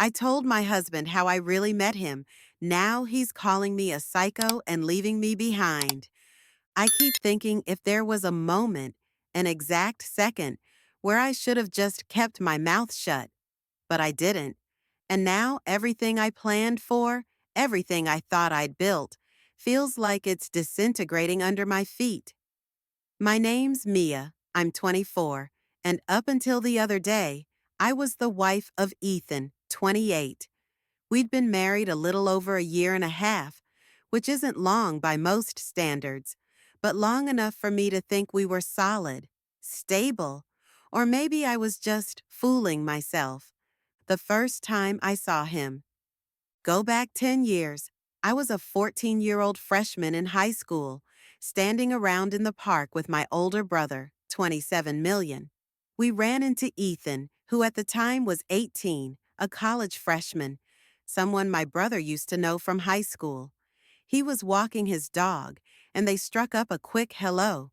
I told my husband how I really met him. Now he's calling me a psycho and leaving me behind. I keep thinking if there was a moment, an exact second, where I should have just kept my mouth shut, but I didn't. And now everything I planned for, everything I thought I'd built, feels like it's disintegrating under my feet. My name's Mia. I'm 24, and up until the other day, I was the wife of Ethan, 28. We'd been married a little over a year and a half, which isn't long by most standards, but long enough for me to think we were solid, stable, or maybe I was just fooling myself. The first time I saw him, go back 10 years, I was a 14-year-old freshman in high school, standing around in the park with my older brother, 27 million. We ran into Ethan, who at the time was 18, a college freshman, someone my brother used to know from high school. He was walking his dog, and they struck up a quick hello.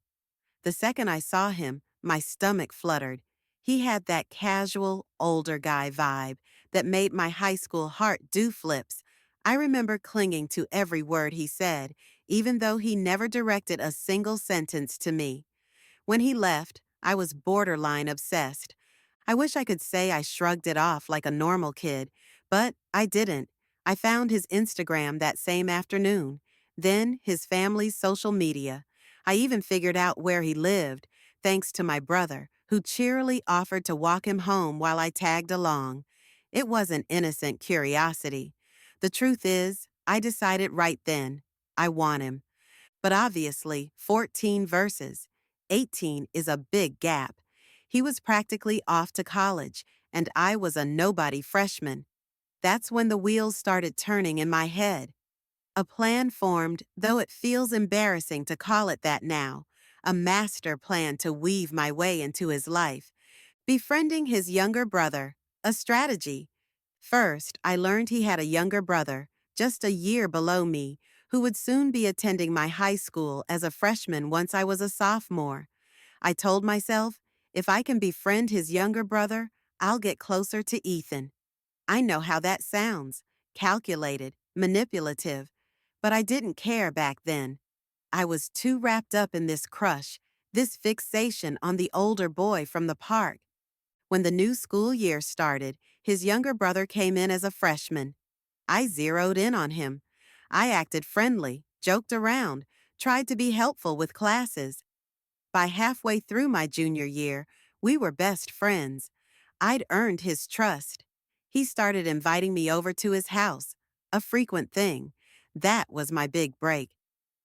The second I saw him, my stomach fluttered. He had that casual, older guy vibe that made my high school heart do flips. I remember clinging to every word he said, even though he never directed a single sentence to me. When he left, I was borderline obsessed. I wish I could say I shrugged it off like a normal kid, but I didn't. I found his Instagram that same afternoon, then his family's social media. I even figured out where he lived, thanks to my brother, who cheerily offered to walk him home while I tagged along. It wasn't innocent curiosity. The truth is, I decided right then, I want him. But obviously, 14 verses. 18 is a big gap. He was practically off to college, and I was a nobody freshman. That's when the wheels started turning in my head. A plan formed, though it feels embarrassing to call it that now. A master plan to weave my way into his life. Befriending his younger brother. A strategy. First, I learned he had a younger brother, just a year below me, who would soon be attending my high school as a freshman once I was a sophomore. I told myself, if I can befriend his younger brother, I'll get closer to Ethan. I know how that sounds, calculated, manipulative, but I didn't care back then. I was too wrapped up in this crush, this fixation on the older boy from the park. When the new school year started, his younger brother came in as a freshman. I zeroed in on him. I acted friendly, joked around, tried to be helpful with classes. By halfway through my junior year, we were best friends. I'd earned his trust. He started inviting me over to his house, a frequent thing. That was my big break.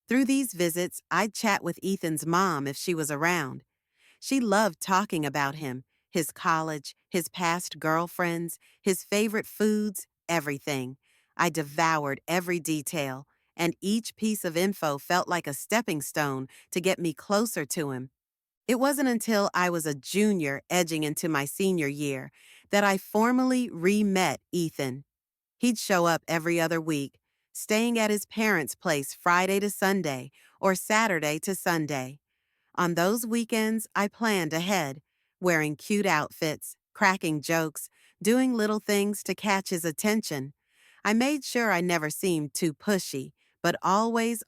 Through these visits, I'd chat with Ethan's mom if she was around. She loved talking about him, his college, his past girlfriends, his favorite foods, everything. I devoured every detail, and each piece of info felt like a stepping stone to get me closer to him. It wasn't until I was a junior edging into my senior year that I formally re-met Ethan. He'd show up every other week, staying at his parents' place Friday to Sunday or Saturday to Sunday. On those weekends, I planned ahead, wearing cute outfits, cracking jokes, doing little things to catch his attention. I made sure I never seemed too pushy, but always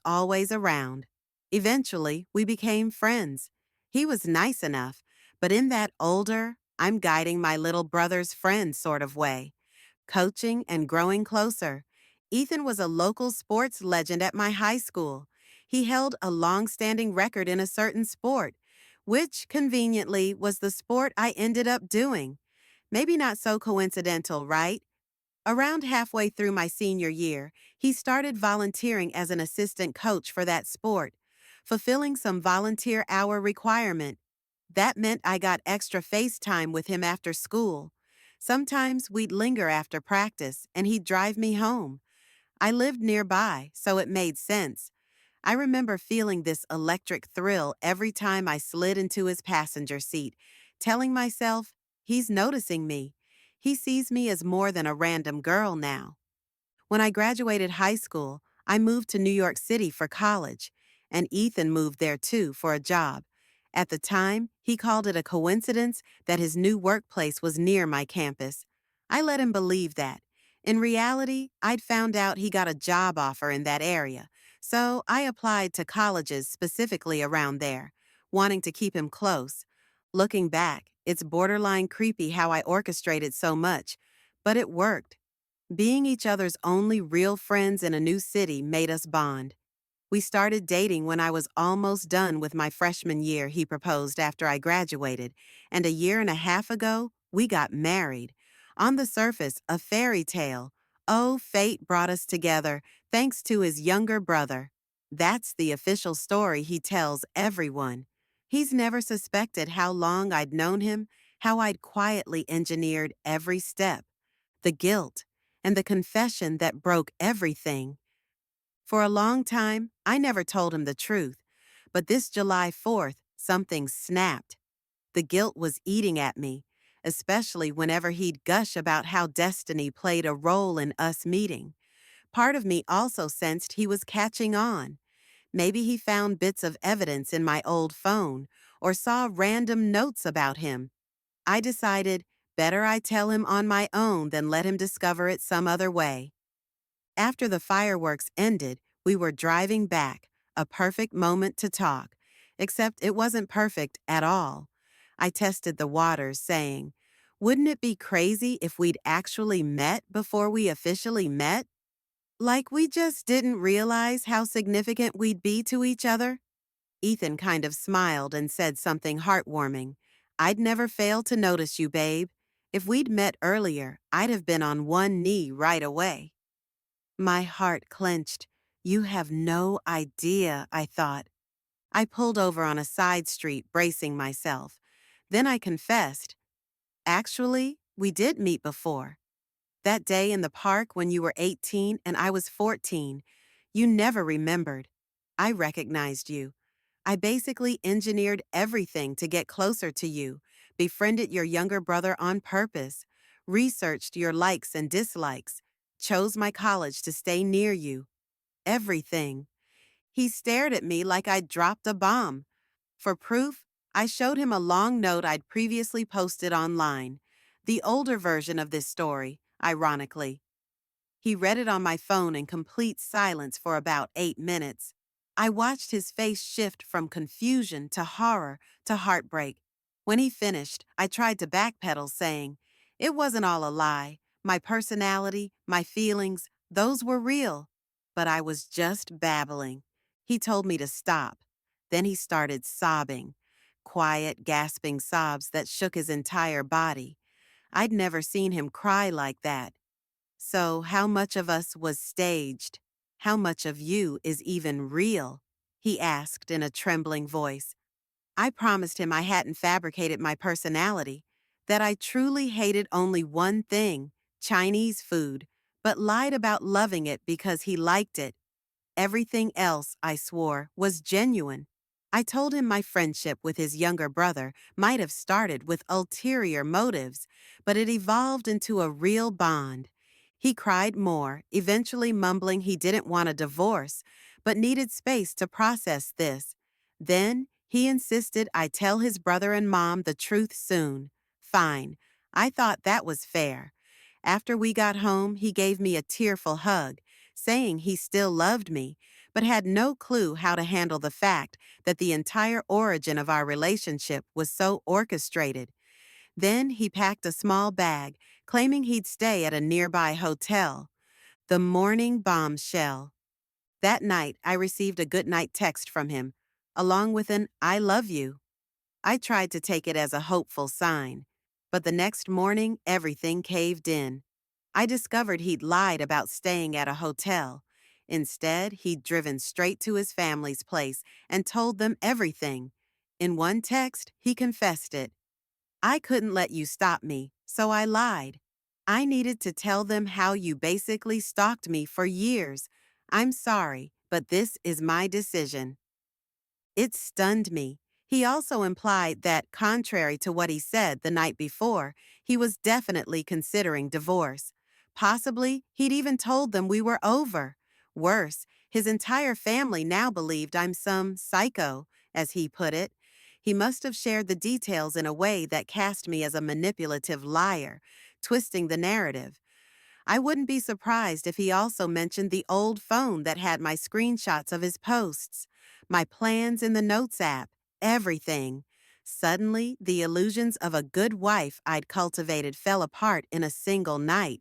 around. Eventually, we became friends. He was nice enough, but in that older, I'm guiding my little brother's friend sort of way. Coaching and growing closer. Ethan was a local sports legend at my high school. He held a long-standing record in a certain sport, which, conveniently, was the sport I ended up doing. Maybe not so coincidental, right? Around halfway through my senior year, he started volunteering as an assistant coach for that sport, fulfilling some volunteer hour requirement. That meant I got extra face time with him after school. Sometimes we'd linger after practice, and he'd drive me home. I lived nearby, so it made sense. I remember feeling this electric thrill every time I slid into his passenger seat, telling myself, he's noticing me. He sees me as more than a random girl now. When I graduated high school, I moved to New York City for college, and Ethan moved there too for a job. At the time, he called it a coincidence that his new workplace was near my campus. I let him believe that. In reality, I'd found out he got a job offer in that area, so I applied to colleges specifically around there, wanting to keep him close. Looking back, it's borderline creepy how I orchestrated so much, but it worked. Being each other's only real friends in a new city made us bond. We started dating when I was almost done with my freshman year, he proposed after I graduated, and a year and a half ago, we got married. On the surface, a fairy tale. Oh, fate brought us together, thanks to his younger brother. That's the official story he tells everyone. He's never suspected how long I'd known him, how I'd quietly engineered every step. The guilt, and the confession that broke everything. For a long time, I never told him the truth, but this July 4th, something snapped. The guilt was eating at me, especially whenever he'd gush about how destiny played a role in us meeting. Part of me also sensed he was catching on. Maybe he found bits of evidence in my old phone or saw random notes about him. I decided, better I tell him on my own than let him discover it some other way. After the fireworks ended, we were driving back, a perfect moment to talk, except it wasn't perfect at all. I tested the waters, saying, wouldn't it be crazy if we'd actually met before we officially met? Like we just didn't realize how significant we'd be to each other? Ethan kind of smiled and said something heartwarming. I'd never fail to notice you, babe. If we'd met earlier, I'd have been on one knee right away. My heart clenched. You have no idea, I thought. I pulled over on a side street, bracing myself. Then I confessed. Actually, we did meet before. That day in the park when you were 18 and I was 14. You never remembered. I recognized you. I basically engineered everything to get closer to you, befriended your younger brother on purpose, researched your likes and dislikes, chose my college to stay near you. Everything. He stared at me like I'd dropped a bomb. For proof, I showed him a long note I'd previously posted online, the older version of this story, ironically. He read it on my phone in complete silence for about 8 minutes. I watched his face shift from confusion to horror to heartbreak. When he finished, I tried to backpedal, saying, it wasn't all a lie. My personality, my feelings, those were real. But I was just babbling. He told me to stop. Then he started sobbing, quiet, gasping sobs that shook his entire body. I'd never seen him cry like that. So, how much of us was staged? How much of you is even real? He asked in a trembling voice. I promised him I hadn't fabricated my personality, that I truly hated only one thing, Chinese food, but lied about loving it because he liked it. Everything else, I swore, was genuine. I told him my friendship with his younger brother might have started with ulterior motives, but it evolved into a real bond. He cried more, eventually mumbling he didn't want a divorce, but needed space to process this. Then, he insisted I tell his brother and mom the truth soon. Fine. I thought that was fair. After we got home, he gave me a tearful hug, saying he still loved me, but had no clue how to handle the fact that the entire origin of our relationship was so orchestrated. Then he packed a small bag, claiming he'd stay at a nearby hotel. The morning bombshell. That night, I received a goodnight text from him, along with an I love you. I tried to take it as a hopeful sign, but the next morning, everything caved in. I discovered he'd lied about staying at a hotel. Instead, he'd driven straight to his family's place and told them everything. In one text, he confessed it. I couldn't let you stop me, so I lied. I needed to tell them how you basically stalked me for years. I'm sorry, but this is my decision. It stunned me. He also implied that, contrary to what he said the night before, he was definitely considering divorce. Possibly, he'd even told them we were over. Worse, his entire family now believed I'm some psycho, as he put it. He must have shared the details in a way that cast me as a manipulative liar, twisting the narrative. I wouldn't be surprised if he also mentioned the old phone that had my screenshots of his posts, my plans in the Notes app, everything. Suddenly, the illusions of a good wife I'd cultivated fell apart in a single night.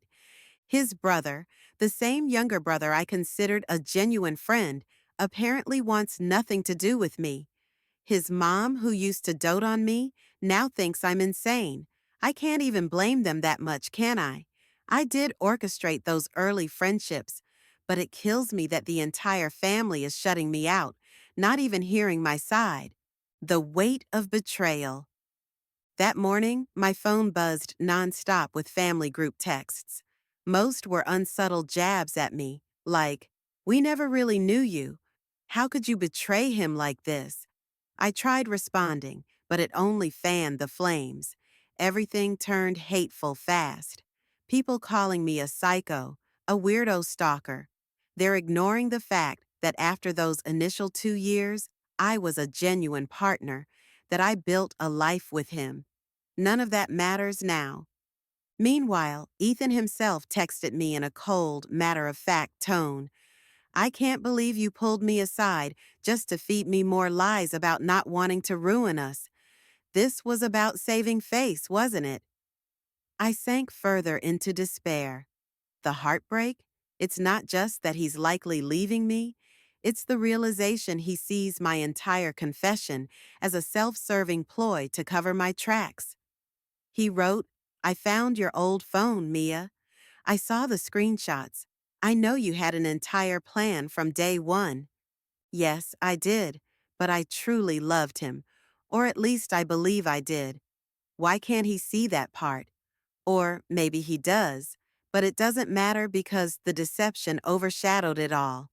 His brother, the same younger brother I considered a genuine friend, apparently wants nothing to do with me. His mom, who used to dote on me, now thinks I'm insane. I can't even blame them that much, can I? I did orchestrate those early friendships, but it kills me that the entire family is shutting me out, not even hearing my side. The weight of betrayal. That morning, my phone buzzed nonstop with family group texts. Most were unsubtle jabs at me, like, "We never really knew you. How could you betray him like this?" I tried responding, but it only fanned the flames. Everything turned hateful fast. People calling me a psycho, a weirdo stalker. They're ignoring the fact that after those initial 2 years, I was a genuine partner, that I built a life with him. None of that matters now. Meanwhile, Ethan himself texted me in a cold, matter-of-fact tone. "I can't believe you pulled me aside just to feed me more lies about not wanting to ruin us. This was about saving face, wasn't it?" I sank further into despair. The heartbreak? It's not just that he's likely leaving me, it's the realization he sees my entire confession as a self-serving ploy to cover my tracks. He wrote, "I found your old phone, Mia. I saw the screenshots. I know you had an entire plan from day one." Yes, I did, but I truly loved him. Or at least I believe I did. Why can't he see that part? Or maybe he does, but it doesn't matter because the deception overshadowed it all.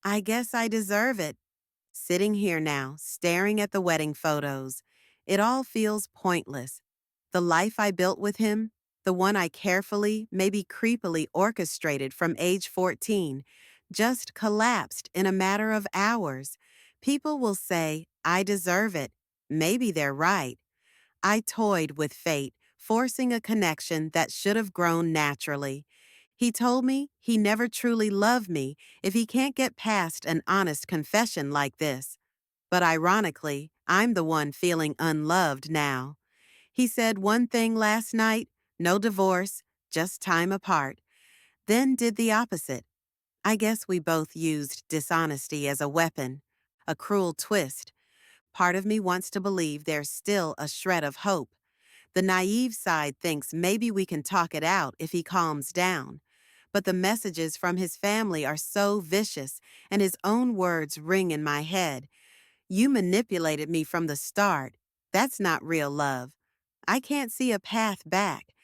I guess I deserve it. Sitting here now, staring at the wedding photos, it all feels pointless. The life I built with him, the one I carefully, maybe creepily orchestrated from age 14, just collapsed in a matter of hours. People will say, I deserve it. Maybe they're right. I toyed with fate, forcing a connection that should have grown naturally. He told me he never truly loved me if he can't get past an honest confession like this. But ironically, I'm the one feeling unloved now. He said one thing last night, no divorce, just time apart. Then did the opposite. I guess we both used dishonesty as a weapon, a cruel twist. Part of me wants to believe there's still a shred of hope. The naive side thinks maybe we can talk it out if he calms down. But the messages from his family are so vicious, and his own words ring in my head. "You manipulated me from the start. That's not real love." I can't see a path back.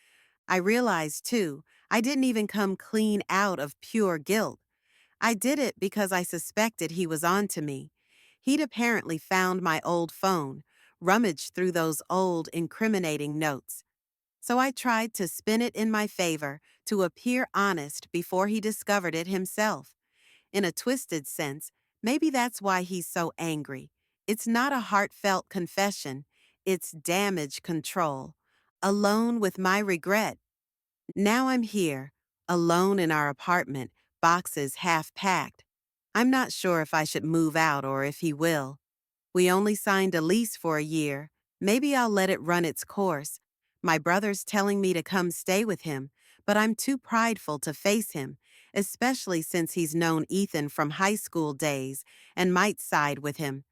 I realize, too, I didn't even come clean out of pure guilt. I did it because I suspected he was onto me. He'd apparently found my old phone, rummaged through those old, incriminating notes. So I tried to spin it in my favor, to appear honest before he discovered it himself. In a twisted sense, maybe that's why he's so angry. It's not a heartfelt confession, it's damage control. Alone with my regret. Now I'm here, alone in our apartment, boxes half packed. I'm not sure if I should move out or if he will. We only signed a lease for a year. Maybe I'll let it run its course. My brother's telling me to come stay with him, but I'm too prideful to face him, especially since he's known Ethan from high school days and might side with him.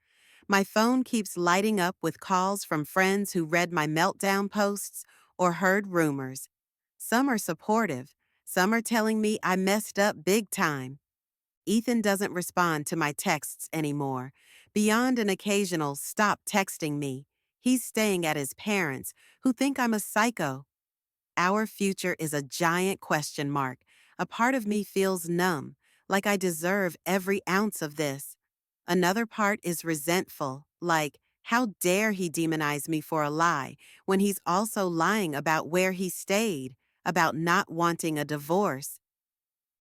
My phone keeps lighting up with calls from friends who read my meltdown posts or heard rumors. Some are supportive. Some are telling me I messed up big time. Ethan doesn't respond to my texts anymore. Beyond an occasional "stop texting me," he's staying at his parents', who think I'm a psycho. Our future is a giant question mark. A part of me feels numb, like I deserve every ounce of this. Another part is resentful, like, how dare he demonize me for a lie when he's also lying about where he stayed, about not wanting a divorce.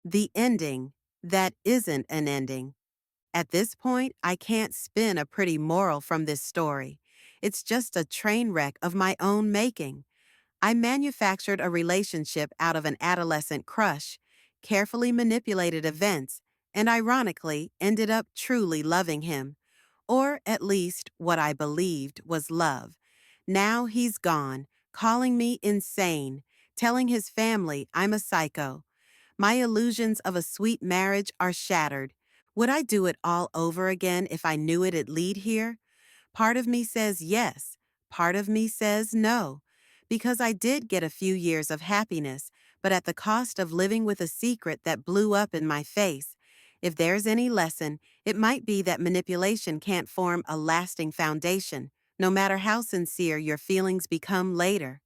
The ending, that isn't an ending. At this point, I can't spin a pretty moral from this story. It's just a train wreck of my own making. I manufactured a relationship out of an adolescent crush, carefully manipulated events, and ironically ended up truly loving him. Or at least what I believed was love. Now he's gone, calling me insane, telling his family I'm a psycho. My illusions of a sweet marriage are shattered. Would I do it all over again if I knew it'd lead here? Part of me says yes, part of me says no. Because I did get a few years of happiness, but at the cost of living with a secret that blew up in my face. If there's any lesson, it might be that manipulation can't form a lasting foundation, no matter how sincere your feelings become later.